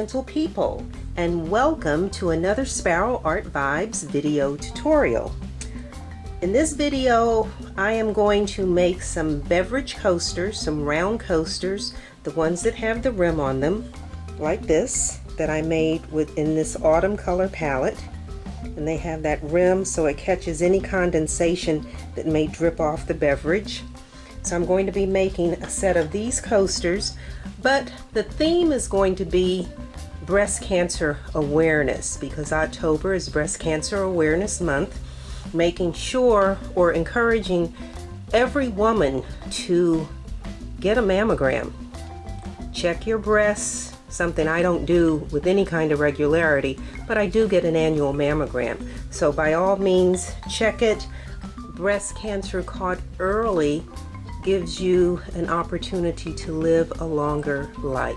gentle people, and welcome to another Sparrow Art Vibes video tutorial. In this video, I am going to make some beverage coasters, some round coasters, the ones that have the rim on them, like this, that I made in this autumn color palette. And they have that rim so it catches any condensation that may drip off the beverage. So I'm going to be making a set of these coasters, but the theme is going to be breast cancer awareness, because October is Breast Cancer Awareness Month, making sure or encouraging every woman to get a mammogram. Check your breasts, something I don't do with any kind of regularity, but I do get an annual mammogram. So by all means, check it. Breast cancer caught early gives you an opportunity to live a longer life.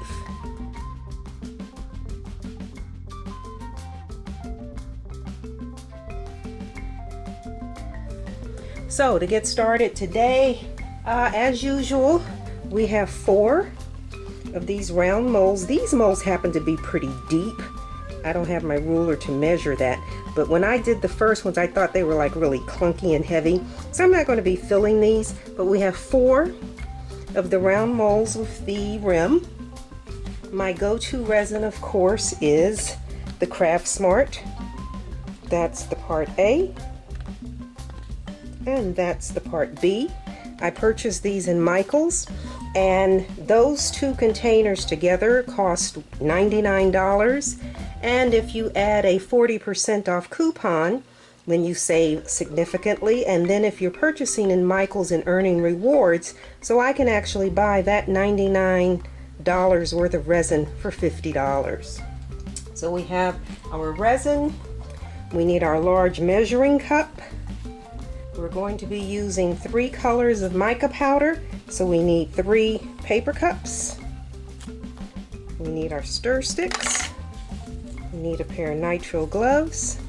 So to get started today, as usual, we have 4 of these round molds. These molds happen to be pretty deep. I don't have my ruler to measure that, but when I did the first ones, I thought they were like really clunky and heavy. So I'm not going to be filling these, but we have 4 of the round molds with the rim. My go-to resin, of course, is the Craft Smart. That's the part A, and that's the part B. I purchased these in Michael's, and those 2 containers together cost $99. And if you add a 40% off coupon, then you save significantly. And then if you're purchasing in Michael's and earning rewards, so I can actually buy that $99 worth of resin for $50. So we have our resin. We need our large measuring cup. We're going to be using 3 colors of mica powder, so we need 3 paper cups. We need our stir sticks. We need a pair of nitrile gloves.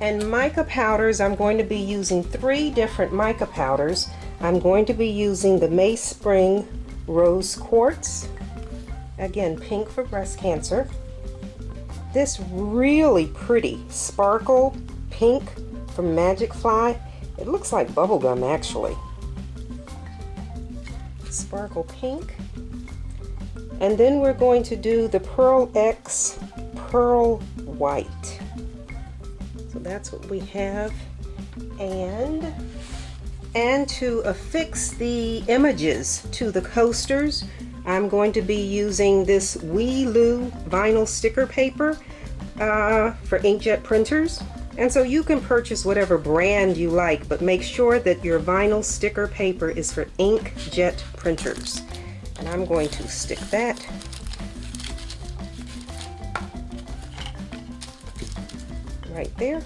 And mica powders, I'm going to be using 3 different mica powders. I'm going to be using the May Spring Rose Quartz, again pink for breast cancer. This really pretty sparkle pink from Magic Fly. It looks like bubblegum actually. Sparkle pink. And then we're going to do the Pearl X Pearl White. So that's what we have. And to affix the images to the coasters, I'm going to be using this Voila vinyl sticker paper for inkjet printers. And so you can purchase whatever brand you like, but make sure that your vinyl sticker paper is for inkjet printers. And I'm going to stick that right there.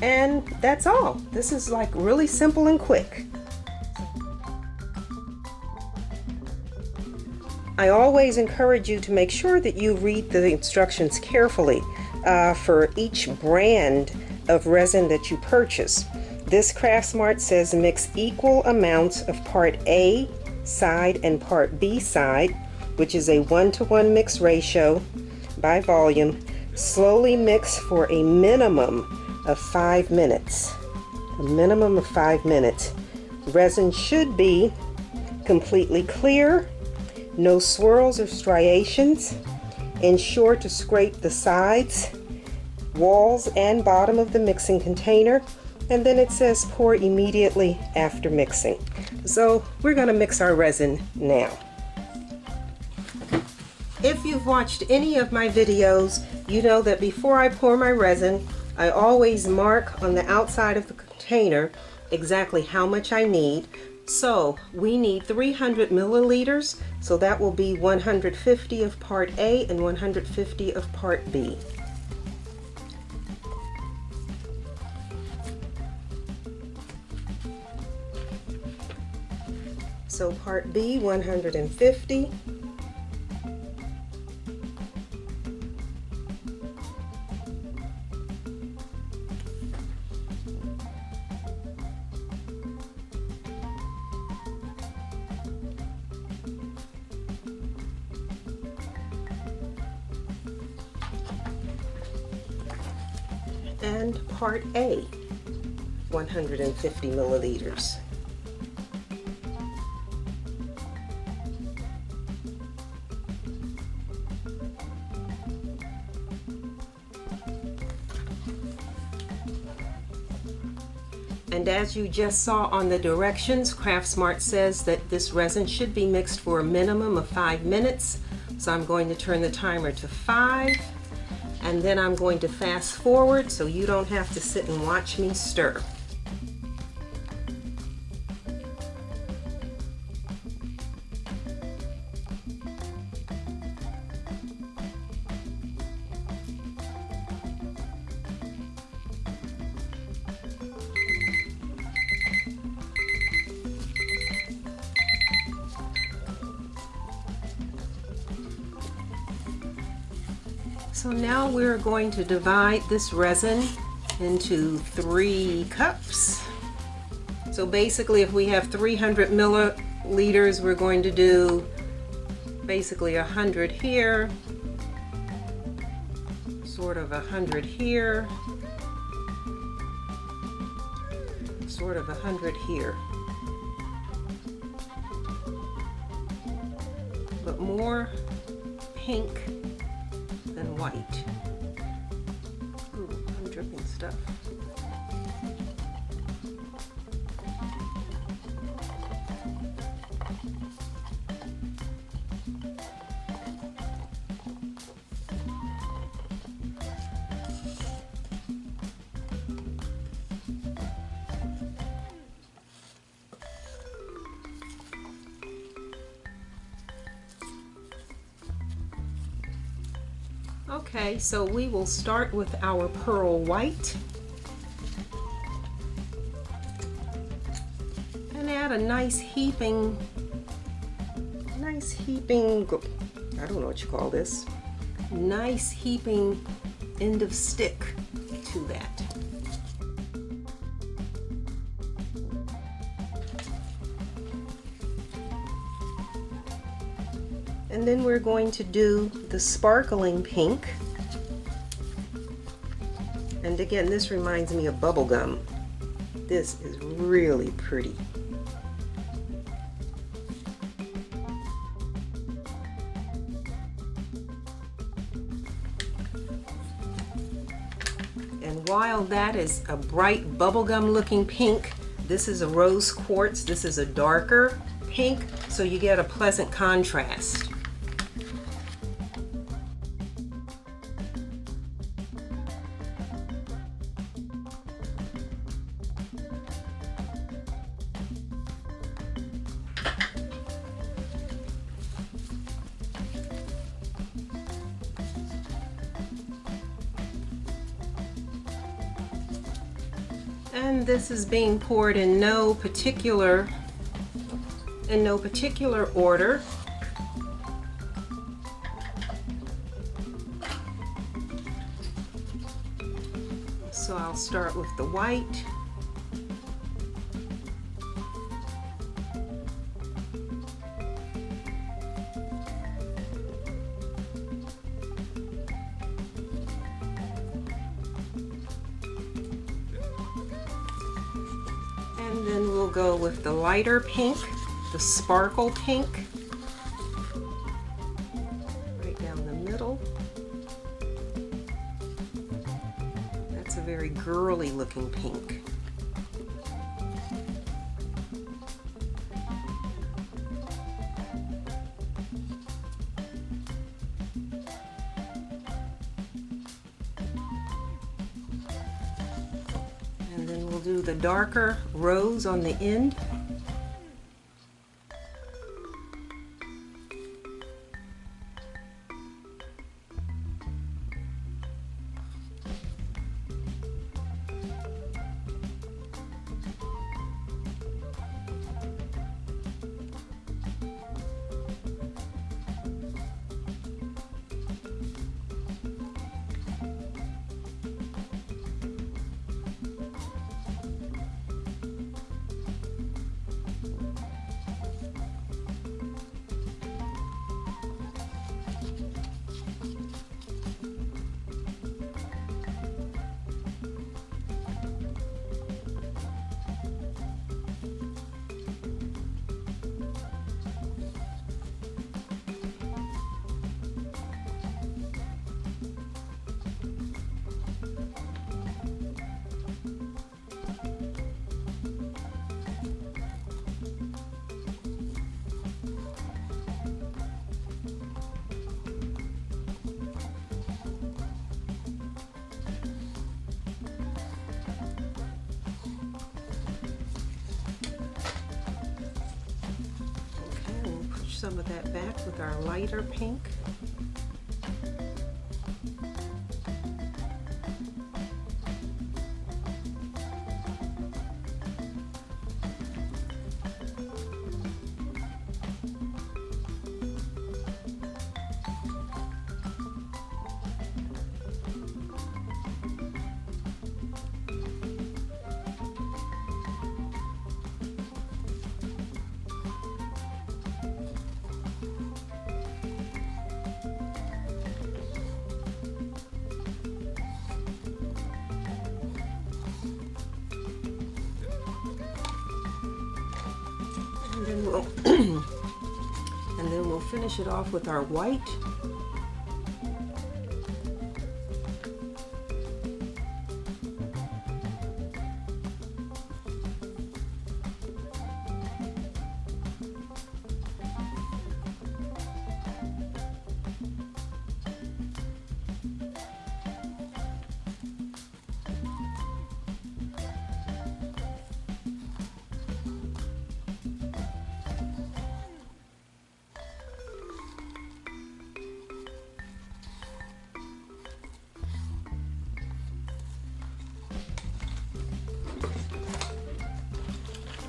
And that's all. This is like really simple and quick. I always encourage you to make sure that you read the instructions carefully for each brand of resin that you purchase. This Craft Smart says mix equal amounts of part A side and part B side, which is a 1-to-1 mix ratio by volume. Slowly mix for a minimum of 5 minutes. A minimum of 5 minutes. Resin should be completely clear, no swirls or striations. Ensure to scrape the sides, walls, and bottom of the mixing container. And then it says pour immediately after mixing. So we're going to mix our resin now. If you've watched any of my videos, you know that before I pour my resin, I always mark on the outside of the container exactly how much I need. So we need 300 milliliters, so that will be 150 of part A and 150 of part B. So part B, 150. and part A, 150 milliliters. And as you just saw on the directions, CraftSmart says that this resin should be mixed for a minimum of 5 minutes. So I'm going to turn the timer to 5, and then I'm going to fast forward so you don't have to sit and watch me stir. So now we're going to divide this resin into 3 cups. So basically if we have 300 milliliters, we're going to do basically 100 here, sort of 100 here, sort of 100 here. But more pink than white. Ooh, I'm dripping stuff. Okay, so we will start with our pearl white and add a nice heaping, I don't know what you call this, nice heaping end of stick to that. And then we're going to do the sparkling pink. And again, this reminds me of bubble gum. This is really pretty. And while that is a bright bubblegum looking pink, this is a rose quartz. This is a darker pink, so you get a pleasant contrast. And this is being poured in no particular order. So I'll start with the white. And then we'll go with the lighter pink, the sparkle pink, right down the middle. That's a very girly looking pink. And then we'll do the darker rose on the end. some of that back with our lighter pink. And then we'll finish it off with our white.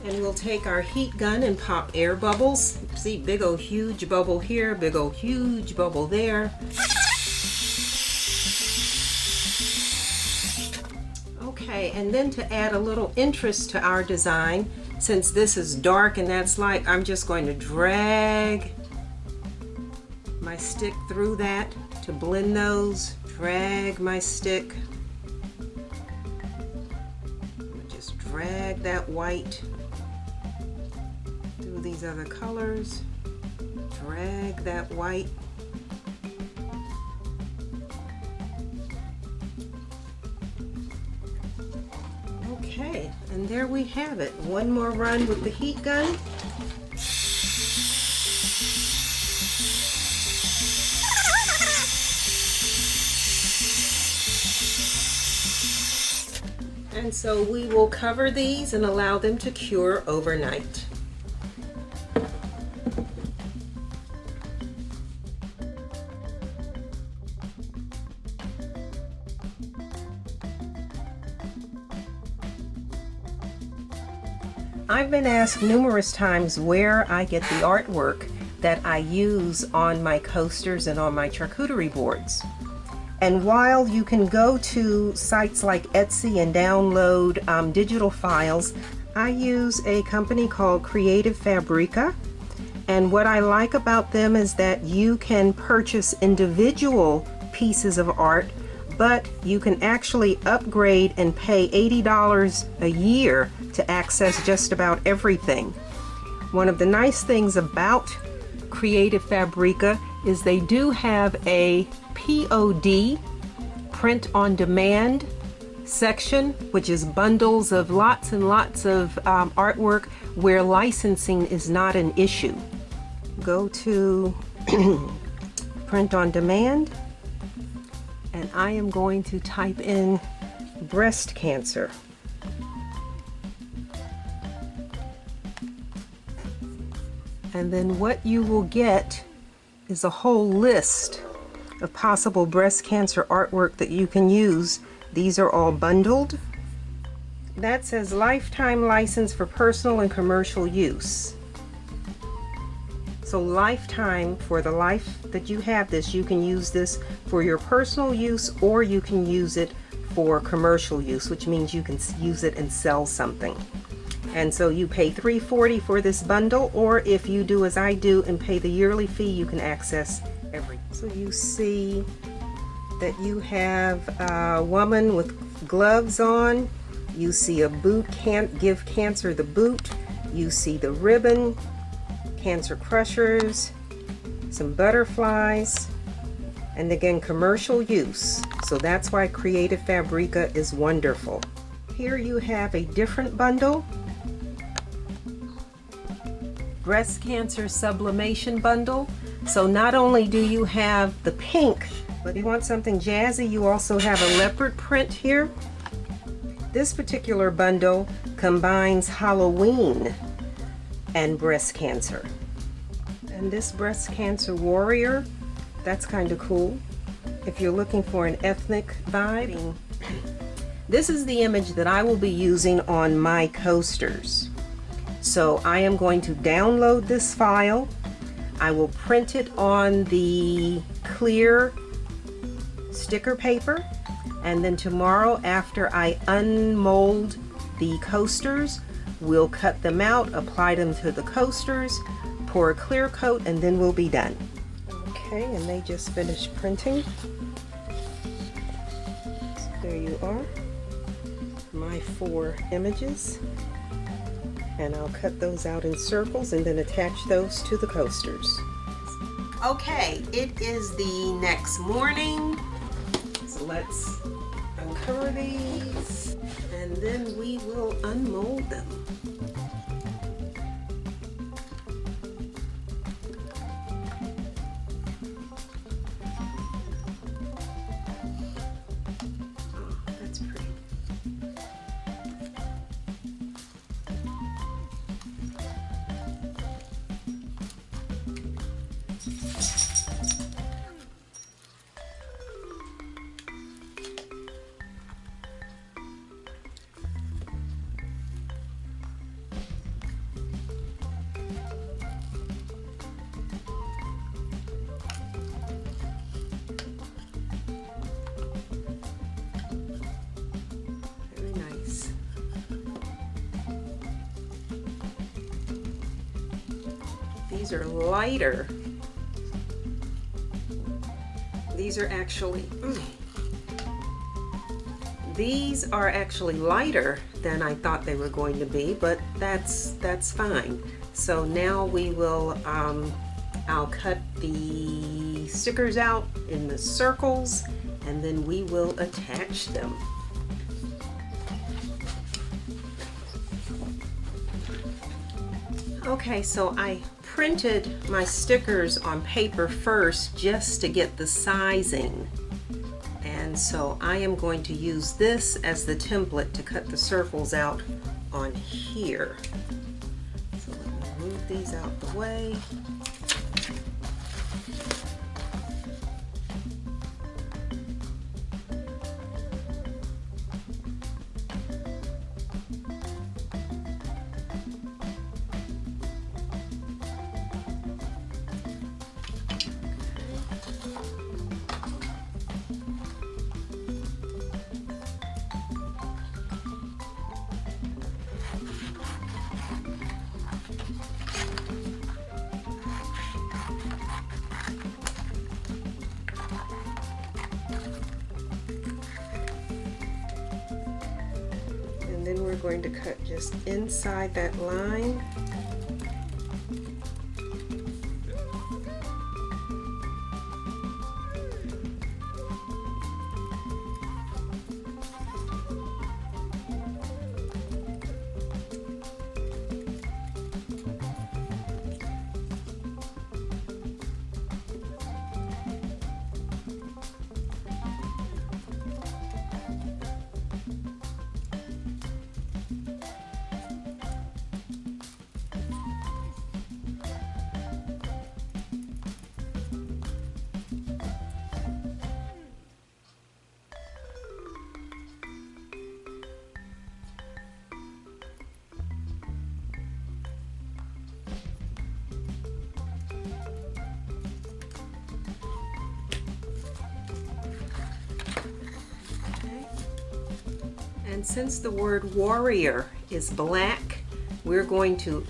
And we'll take our heat gun and pop air bubbles. See, big old huge bubble here, big old huge bubble there. Okay, and then to add a little interest to our design, since this is dark and that's light, I'm just going to drag my stick through that to blend those. Drag my stick. Just drag that white through these other colors. Drag that white. Okay, and there we have it. One more run with the heat gun. And so we will cover these and allow them to cure overnight. I've been asked numerous times where I get the artwork that I use on my coasters and on my charcuterie boards. And while you can go to sites like Etsy and download digital files, I use a company called Creative Fabrica. And what I like about them is that you can purchase individual pieces of art, but you can actually upgrade and pay $80 a year to access just about everything. One of the nice things about Creative Fabrica is they do have a POD, print on demand section, which is bundles of lots and lots of artwork where licensing is not an issue. Go to print on demand, and I am going to type in breast cancer. And then what you will get is a whole list of possible breast cancer artwork that you can use. These are all bundled. That says lifetime license for personal and commercial use. So lifetime, for the life that you have this, you can use this for your personal use, or you can use it for commercial use, which means you can use it and sell something. And so you pay $3.40 for this bundle, or if you do as I do and pay the yearly fee, you can access everything. So you see that you have a woman with gloves on. You see a boot, can't give cancer the boot. You see the ribbon, cancer crushers, some butterflies, and again, commercial use. So that's why Creative Fabrica is wonderful. Here you have a different bundle. Breast cancer sublimation bundle. So not only do you have the pink, but if you want something jazzy, you also have a leopard print here. This particular bundle combines Halloween and breast cancer. And And this breast cancer warrior, that's kind of cool if you're looking for an ethnic vibe. This is the image that I will be using on my coasters. So I am going to download this file. I will print it on the clear sticker paper, and then tomorrow after I unmold the coasters, we'll cut them out, apply them to the coasters, pour a clear coat, and then we'll be done. Okay, and they just finished printing. So there you are, my 4 images. And I'll cut those out in circles and then attach those to the coasters. Okay, it is the next morning. So let's uncover these and then we will unmold them. Oh, that's pretty. These are lighter. These are actually lighter than I thought they were going to be, but that's fine. So now we will I'll cut the stickers out in the circles and then we will attach them. Okay, so I printed my stickers on paper first just to get the sizing, and so I am going to use this as the template to cut the circles out on here. So let me move these out the way. And then we're going to cut just inside that line. And since the word warrior is black, we're going to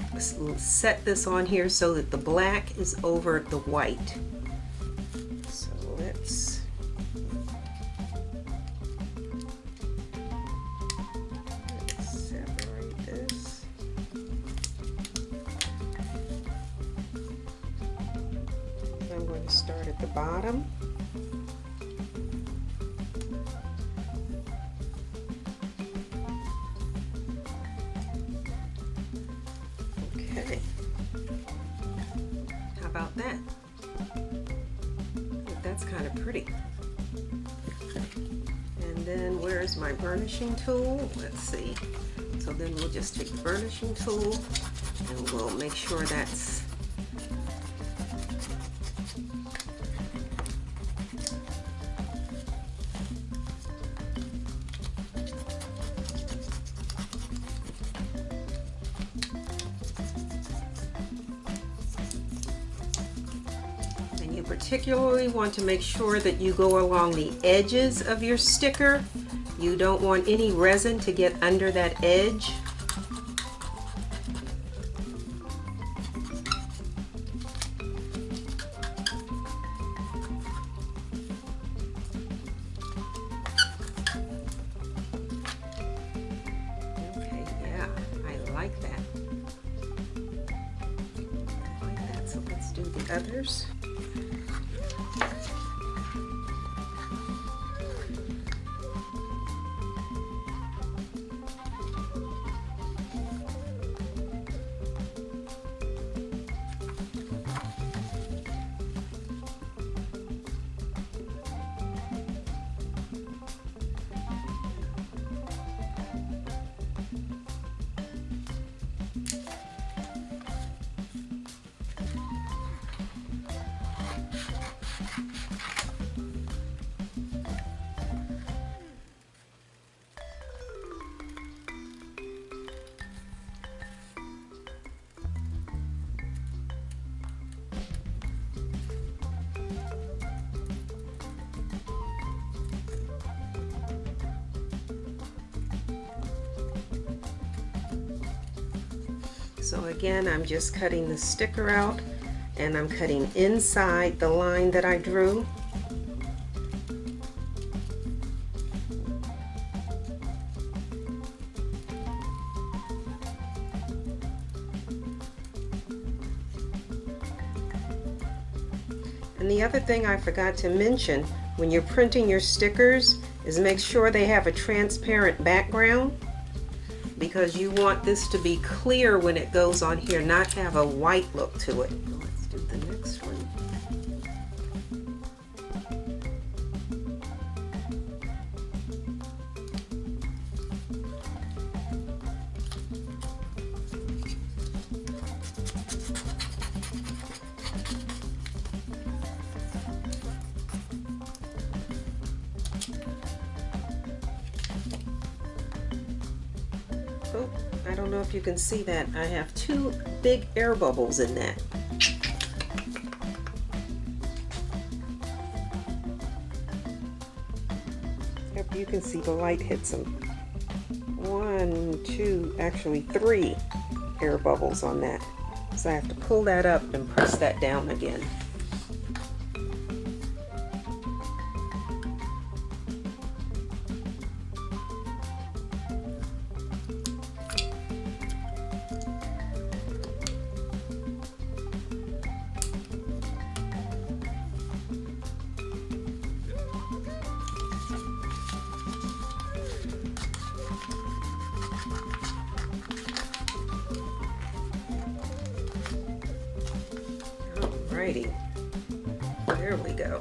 set this on here so that the black is over the white. So let's separate this. I'm going to start at the bottom. Okay, how about that? That's kind of pretty. And then where's my burnishing tool? Let's see. So then we'll just take the burnishing tool and we'll make sure that's particularly want to make sure that you go along the edges of your sticker. You don't want any resin to get under that edge. Okay, yeah, I like that. I like that, so let's do the others. So again, I'm just cutting the sticker out, and I'm cutting inside the line that I drew. And the other thing I forgot to mention when you're printing your stickers is make sure they have a transparent background, because you want this to be clear when it goes on here, not have a white look to it. Let's do the next one. Oh, I don't know if you can see that. I have two big air bubbles in that. Yep, you can see the light hits them. One, two, actually three air bubbles on that. So I have to pull that up and press that down again. Alrighty, there we go.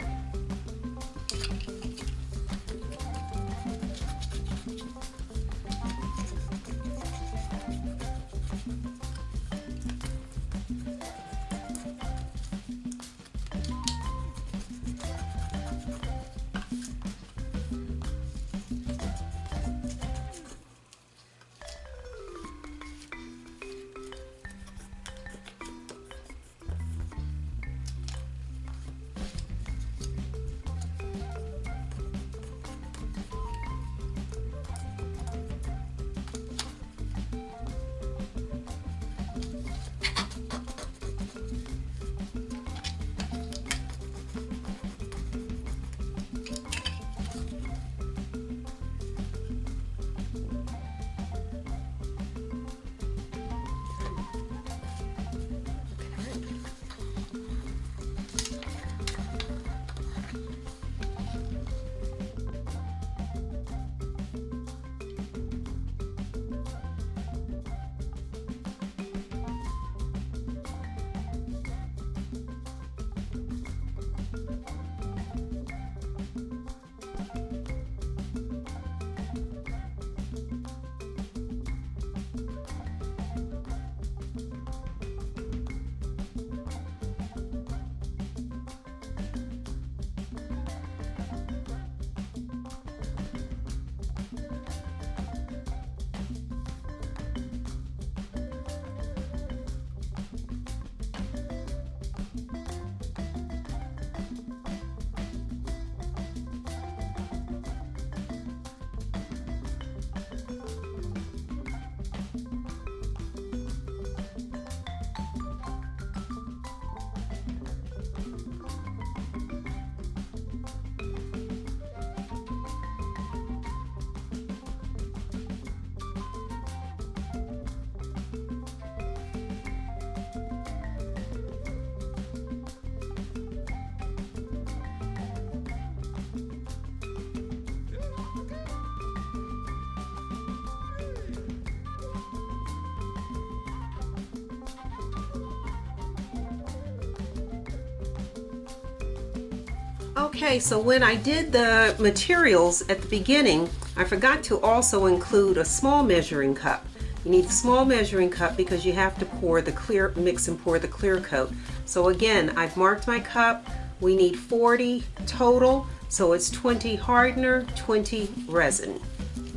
Okay, so when I did the materials at the beginning, I forgot to also include a small measuring cup. You need a small measuring cup because you have to pour the clear, mix and pour the clear coat. So again, I've marked my cup. We need 40 total, so it's 20 hardener, 20 resin.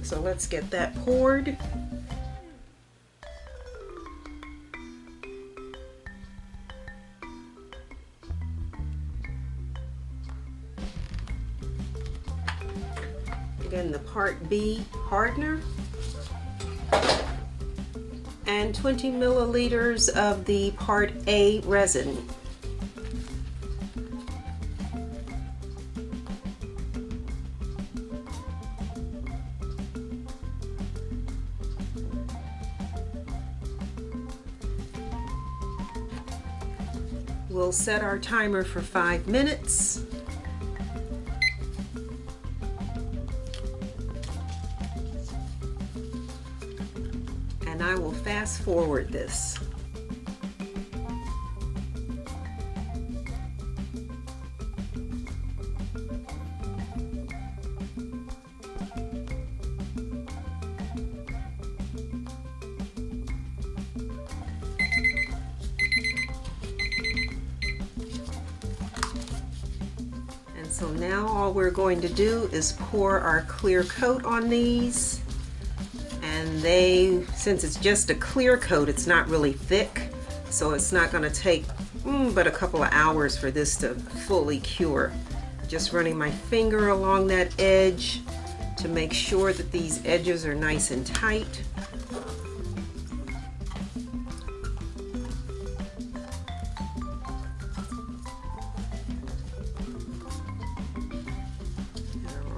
So let's get that poured. Again, the part B hardener and 20 milliliters of the part A resin. We'll set our timer for 5 minutes. And I will fast forward this. And so now all we're going to do is pour our clear coat on these. And since it's just a clear coat, it's not really thick, so it's not going to take but a couple of hours for this to fully cure. Just running my finger along that edge to make sure that these edges are nice and tight.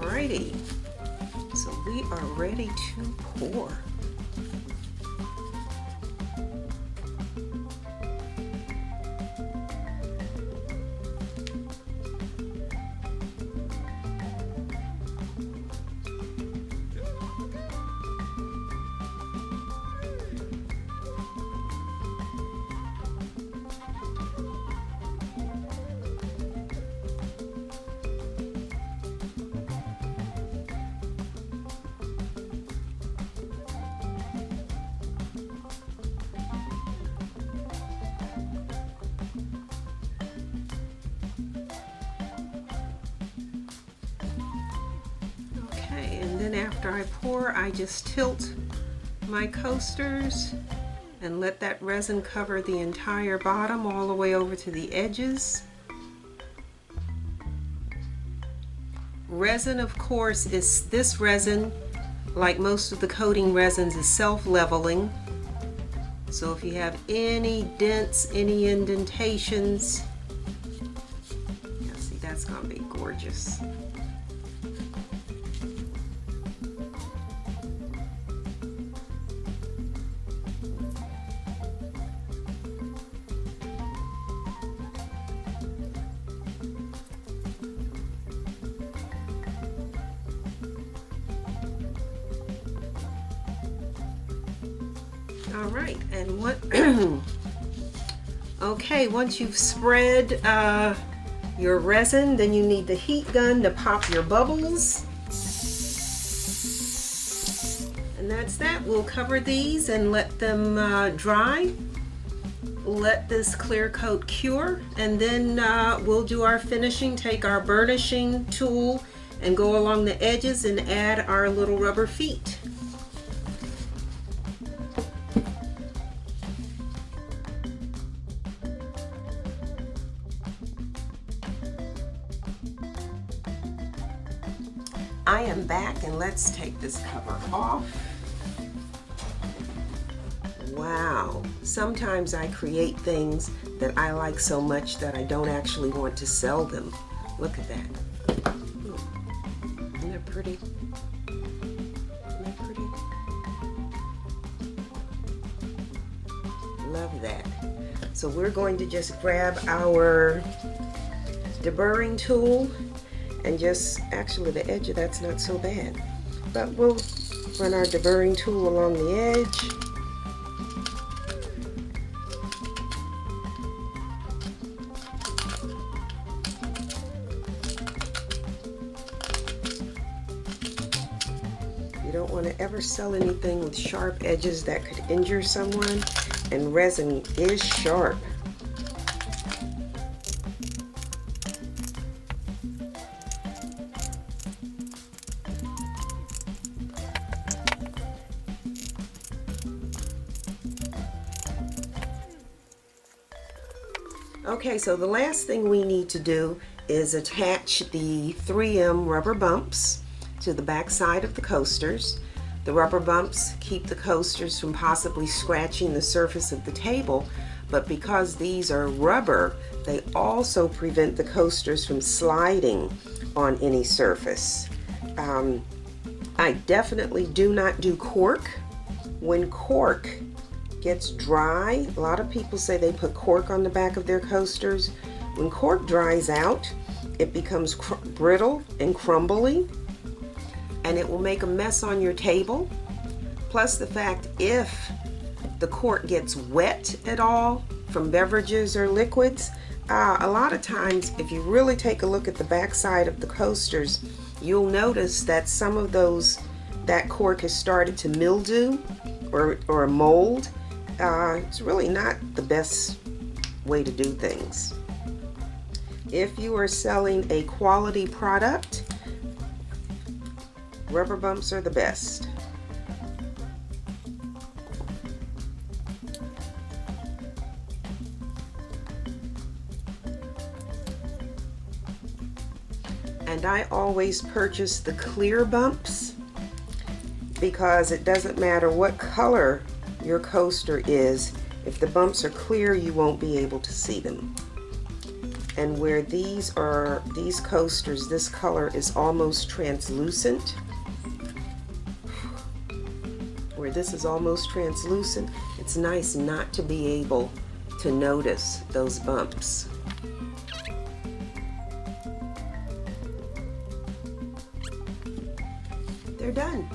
Alrighty. So we are ready to pour. After I pour, I just tilt my coasters and let that resin cover the entire bottom all the way over to the edges. Resin, of course, this resin, like most of the coating resins, is self-leveling. So if you have any dents, any indentations, yeah, see, that's gonna be gorgeous. All right, and what? Okay, once you've spread your resin, then you need the heat gun to pop your bubbles. And that's that. We'll cover these and let them dry. Let this clear coat cure, and then we'll do our finishing. Take our burnishing tool and go along the edges and add our little rubber feet. I am back, and let's take this cover off. Wow, sometimes I create things that I like so much that I don't actually want to sell them. Look at that. Isn't that pretty? Isn't that pretty? Love that. So we're going to just grab our deburring tool and just, actually the edge of that's not so bad, but we'll run our deburring tool along the edge. You don't want to ever sell anything with sharp edges that could injure someone, and resin is sharp. Okay, so the last thing we need to do is attach the 3M rubber bumps to the back side of the coasters. The rubber bumps keep the coasters from possibly scratching the surface of the table, but because these are rubber, they also prevent the coasters from sliding on any surface. I definitely do not do cork. When cork gets dry, a lot of people say they put cork on the back of their coasters. When cork dries out, it becomes brittle and crumbly, and it will make a mess on your table. Plus the fact, if the cork gets wet at all from beverages or liquids, a lot of times if you really take a look at the back side of the coasters, you'll notice that some of that cork has started to mildew or mold. It's really not the best way to do things. If you are selling a quality product, rubber bumps are the best. And I always purchase the clear bumps because it doesn't matter what color your coaster is. If the bumps are clear, you won't be able to see them. And where these coasters, this color is almost translucent. Where this is almost translucent, it's nice not to be able to notice those bumps. They're done.